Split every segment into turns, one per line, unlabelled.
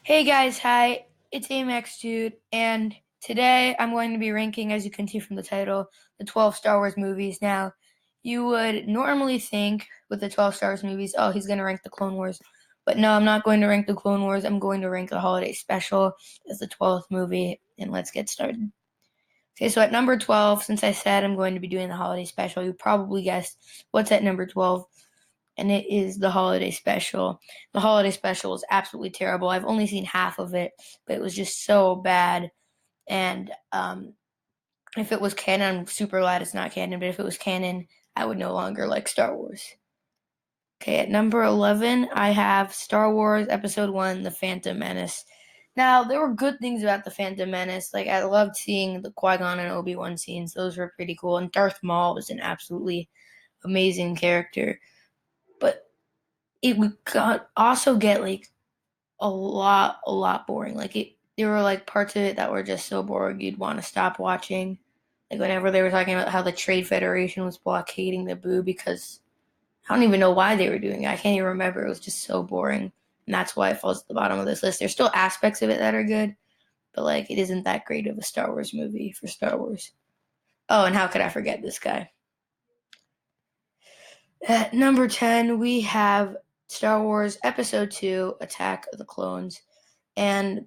Hey guys, hi. It's Amax dude, and today I'm going to be ranking, as you can see from the title, the 12 Star Wars movies. Now, you would normally think with the 12 Star Wars movies, oh, he's going to rank the Clone Wars. But no, I'm not going to rank the Clone Wars. I'm going to rank the Holiday Special as the 12th movie, and let's get started. Okay, so at number 12, since I said I'm going to be doing the Holiday Special, you probably guessed what's at number 12, and it is the Holiday Special. The Holiday Special is absolutely terrible. I've only seen half of it, but it was just so bad. And if it was canon, I'm super glad it's not canon. But if it was canon, I would no longer like Star Wars. Okay, at number 11, I have Star Wars Episode 1, The Phantom Menace. Now, there were good things about The Phantom Menace. Like, I loved seeing the Qui-Gon and Obi-Wan scenes. Those were pretty cool. And Darth Maul was an absolutely amazing character. But it would also get like a lot boring. Like there were like parts of it that were just so boring you'd want to stop watching. Like whenever they were talking about how the Trade Federation was blockading the Boo because I don't even know why they were doing it. I can't even remember. It was just so boring, and that's why it falls at the bottom of this list. There's still aspects of it that are good, but like it isn't that great of a Star Wars movie for Star Wars. Oh, and how could I forget this guy? At number 10, we have Star Wars Episode 2 Attack of the Clones. And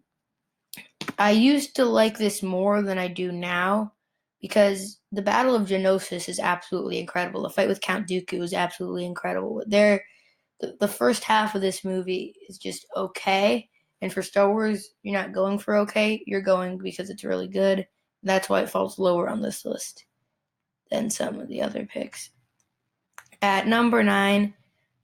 I used to like this more than I do now because the Battle of Geonosis is absolutely incredible. The fight with Count Dooku is absolutely incredible. The first half of this movie is just okay. And for Star Wars, you're not going for okay. You're going because it's really good. That's why it falls lower on this list than some of the other picks. At number 9,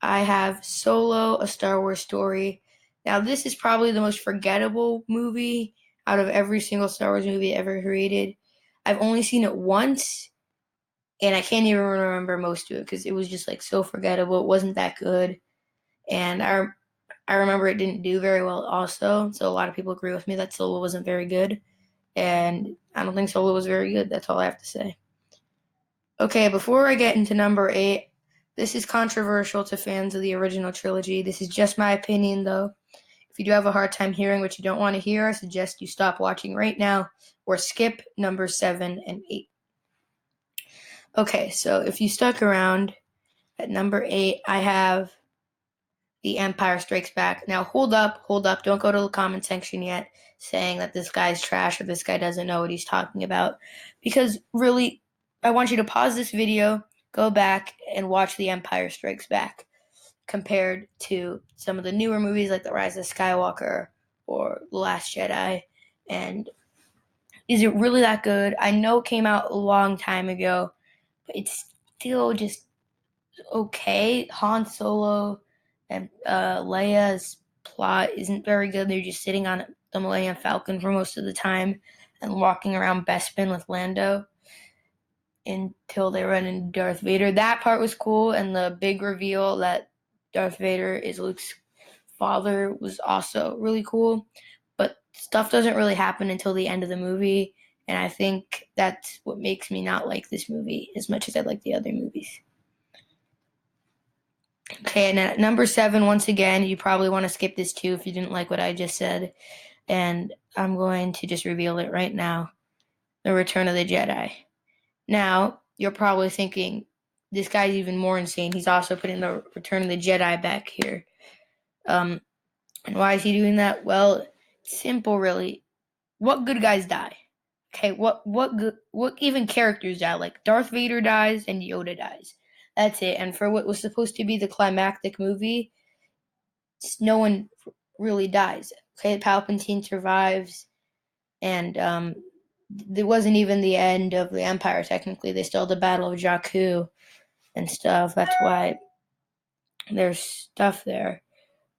I have Solo, A Star Wars Story. Now, this is probably the most forgettable movie out of every single Star Wars movie ever created. I've only seen it once, and I can't even remember most of it because it was just like so forgettable. It wasn't that good, and I remember it didn't do very well also. So a lot of people agree with me that Solo wasn't very good, and I don't think Solo was very good. That's all I have to say. Okay, before I get into number 8, this is controversial to fans of the original trilogy. This is just my opinion, though. If you do have a hard time hearing what you don't want to hear, I suggest you stop watching right now or skip number 7 and 8. Okay, so if you stuck around at number 8, I have The Empire Strikes Back. Now, hold up, don't go to the comment section yet saying that this guy's trash or this guy doesn't know what he's talking about. Because really, I want you to pause this video, go back, and watch The Empire Strikes Back compared to some of the newer movies like The Rise of Skywalker or The Last Jedi. And is it really that good? I know it came out a long time ago, but it's still just okay. Han Solo and Leia's plot isn't very good. They're just sitting on the Millennium Falcon for most of the time and walking around Bespin with Lando until they run into Darth Vader. That part was cool, and the big reveal that Darth Vader is Luke's father was also really cool. But stuff doesn't really happen until the end of the movie, and I think that's what makes me not like this movie as much as I like the other movies. Okay, and at number 7, once again, you probably want to skip this too if you didn't like what I just said. And I'm going to just reveal it right now. The Return of the Jedi. Now, you're probably thinking, this guy's even more insane. He's also putting the Return of the Jedi back here. And why is he doing that? Well, it's simple, really. What good guys die? Okay, what even characters die? Like Darth Vader dies and Yoda dies. That's it. And for what was supposed to be the climactic movie, no one really dies. Okay, Palpatine survives, and it wasn't even the end of the Empire. Technically, they still had the Battle of Jakku and stuff. That's why there's stuff there,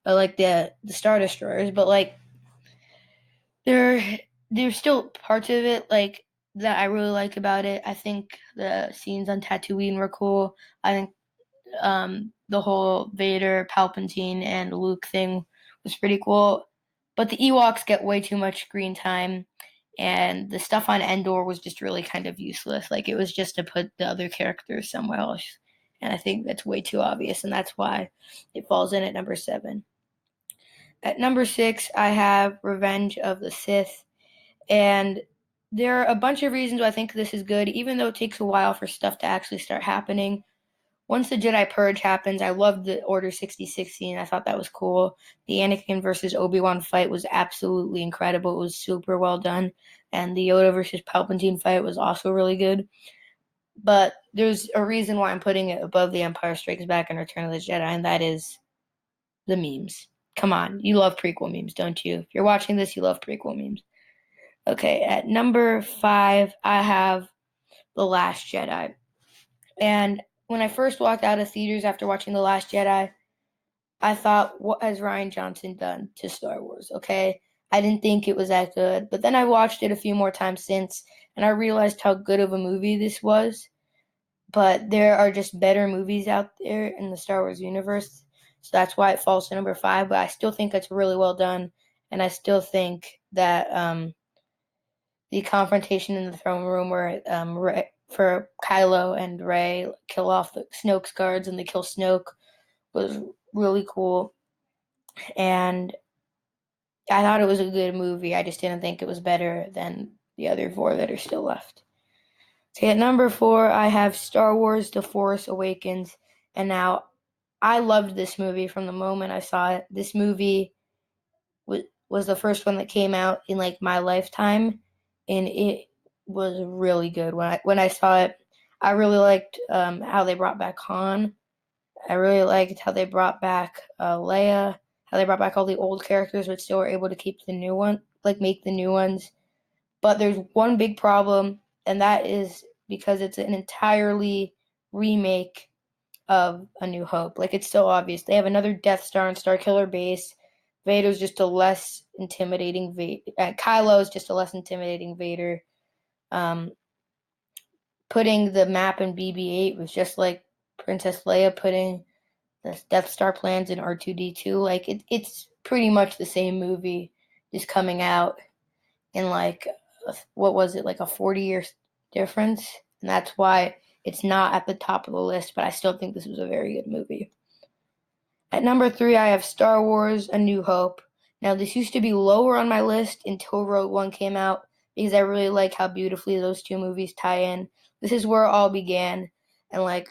but like the Star Destroyers. But like there there's still parts of it like that I really like about it. I think the scenes on Tatooine were cool. I think the whole Vader, Palpatine, and Luke thing was pretty cool. But the Ewoks get way too much screen time, and the stuff on Endor was just really kind of useless. Like it was just to put the other characters somewhere else, and I think that's way too obvious, and that's why it falls in at number 7. At number 6, I have Revenge of the Sith. And there are a bunch of reasons why I think this is good, even though it takes a while for stuff to actually start happening. Once the Jedi Purge happens, I loved the Order 6016. I thought that was cool. The Anakin versus Obi-Wan fight was absolutely incredible. It was super well done. And the Yoda versus Palpatine fight was also really good. But there's a reason why I'm putting it above The Empire Strikes Back and Return of the Jedi, and that is the memes. Come on, you love prequel memes, don't you? If you're watching this, you love prequel memes. Okay, at number 5, I have The Last Jedi. And when I first walked out of theaters after watching The Last Jedi, I thought, what has Rian Johnson done to Star Wars? Okay, I didn't think it was that good. But then I watched it a few more times since, and I realized how good of a movie this was. But there are just better movies out there in the Star Wars universe. So that's why it falls to number 5. But I still think it's really well done. And I still think that the confrontation in the throne room where for Kylo and Rey kill off the Snoke's guards and they kill Snoke was really cool. And I thought it was a good movie. I just didn't think it was better than the other 4 that are still left. So at number 4, I have Star Wars The Force Awakens. And now I loved this movie from the moment I saw it. This movie was the first one that came out in like my lifetime, and it was really good. When I saw it, I really liked how they brought back Han. I really liked how they brought back Leia, how they brought back all the old characters, but still were able to keep the new one, like make the new ones. But there's one big problem, and that is because it's an entirely remake of A New Hope. Like, it's so obvious. They have another Death Star and Starkiller base. Vader's just a less intimidating Vader. Kylo is just a less intimidating Vader. Um, Putting the map in BB-8 was just like Princess Leia putting the Death Star plans in R2-D2. Like, it's pretty much the same movie, just coming out in like, what was it, like a 40-year difference? And that's why it's not at the top of the list, but I still think this was a very good movie. At number 3, I have Star Wars A New Hope. Now, this used to be lower on my list until Rogue One came out because I really like how beautifully those two movies tie in. This is where it all began. And, like,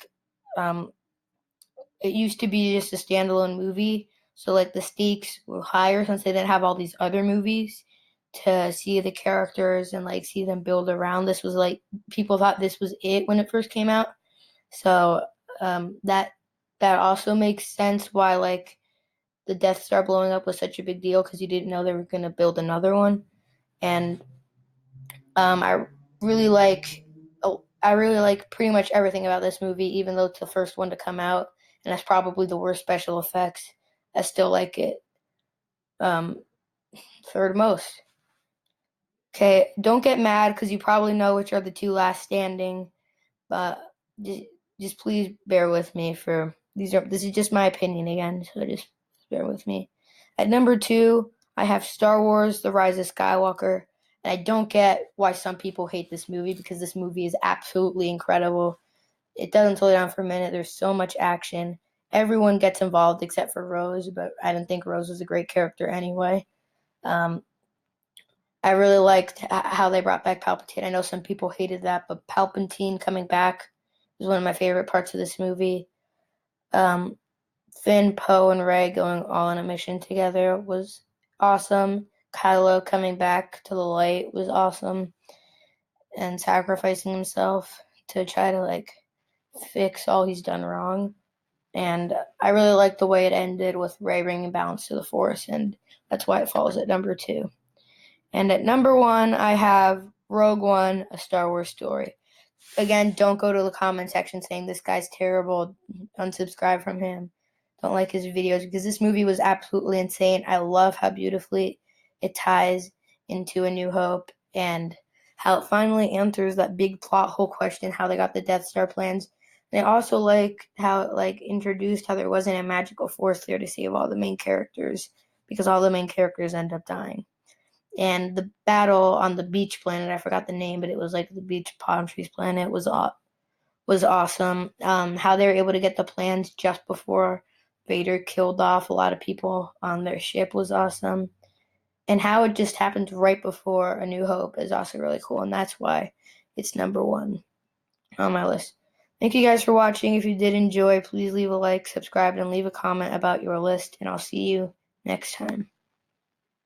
um, it used to be just a standalone movie. So, like, the stakes were higher since they didn't have all these other movies to see the characters and, like, see them build around. This was, like, people thought this was it when it first came out. So, that also makes sense why, like, the Death Star blowing up was such a big deal because you didn't know they were going to build another one. And I really like I really like pretty much everything about this movie, even though it's the first one to come out and that's probably the worst special effects. I still like it um, third most. Okay, don't get mad because you probably know which are the 2 last standing, but just, just please bear with me for this is just my opinion again, so just bear with me. At number 2, I have Star Wars The Rise of Skywalker. And I don't get why some people hate this movie because this movie is absolutely incredible. It doesn't slow down for a minute. There's so much action. Everyone gets involved except for Rose, but I didn't think Rose was a great character anyway. Um, I really liked how they brought back Palpatine. I know some people hated that, but Palpatine coming back was one of my favorite parts of this movie. Um, Finn, Poe, and Rey going all on a mission together was awesome. Kylo coming back to the light was awesome, and sacrificing himself to try to like fix all he's done wrong. And I really like the way it ended with Rey bringing balance to the Force, and that's why it falls at number 2. And at number 1, I have Rogue One, A Star Wars Story. Again, don't go to the comment section saying this guy's terrible, unsubscribe from him, don't like his videos, because this movie was absolutely insane. I love how beautifully it ties into A New Hope and how it finally answers that big plot hole question, how they got the Death Star plans. And I also like how it like introduced how there wasn't a magical force there to save all the main characters, because all the main characters end up dying. And the battle on the beach planet, I forgot the name, but it was like the beach palm trees planet, was awesome. How they were able to get the plans just before Vader killed off a lot of people on their ship was awesome. And how it just happened right before A New Hope is also really cool, and that's why it's number one on my list. Thank you guys for watching. If you did enjoy, please leave a like, subscribe, and leave a comment about your list, and I'll see you next time.